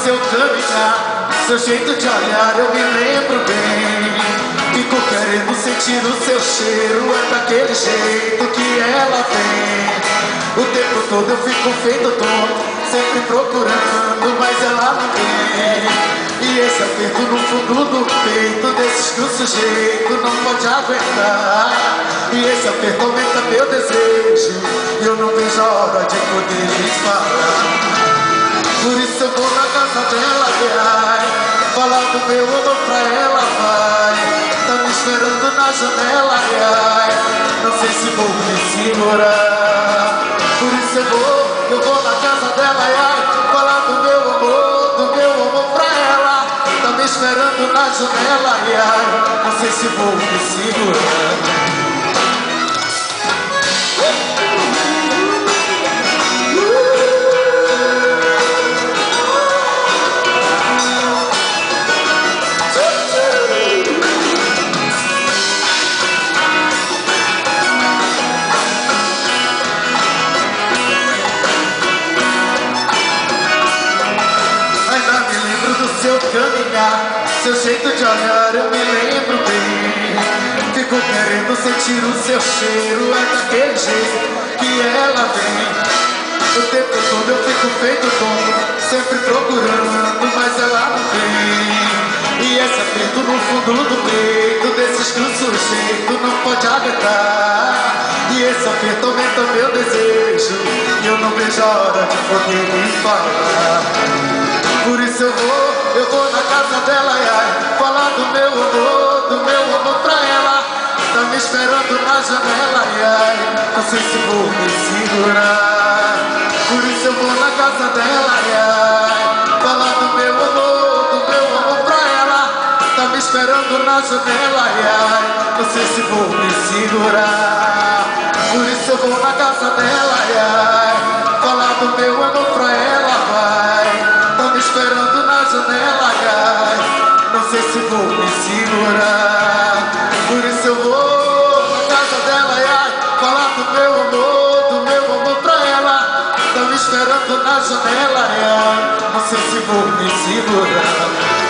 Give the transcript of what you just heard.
seu caminhar, seu jeito de olhar eu me lembro bem. Fico querendo sentir o seu cheiro, é daquele jeito que ela tem. O tempo todo eu fico feito tonto, sempre procurando, mas ela não vem. E esse aperto no fundo do peito, desses que o sujeito não pode aguentar. E esse aperto aumenta meu desejo, e eu não vejo a hora de poder lhes falar. Por isso eu vou na casa dela, ai, falar do meu amor pra ela, vai. Tá me esperando na janela, ai, não sei se vou me segurar. Por isso eu vou na casa dela, ai, falar do meu amor pra ela. Tá me esperando na janela, ai, não sei se vou me segurar. Seu caminhar, seu jeito de olhar eu me lembro bem. Fico querendo sentir o seu cheiro, é daquele jeito que ela vem. O tempo todo eu fico feito tonto, sempre procurando, mas ela não vem. E esse aperto no fundo do peito, desses que o sujeito não pode aguentar. E esse aperto aumenta meu desejo, e eu não vejo a hora de poder lhe falar. Por isso eu vou na casa dela, ai, falar do meu amor pra ela. Tá me esperando na janela, ai, não sei se vou me segurar. Por isso eu vou na casa dela, ai, falar do meu amor pra ela. Tá me esperando na janela, ai, não sei se vou me segurar. Por isso eu vou na casa dela, ai, falar do meu amor pra ela, vai. Tá me esperando na janela, ai, não sei se vou me segurar. Por isso eu vou na casa dela, ai, falar do meu amor pra ela. Tá me esperando na janela, ai, não sei se vou me segurar.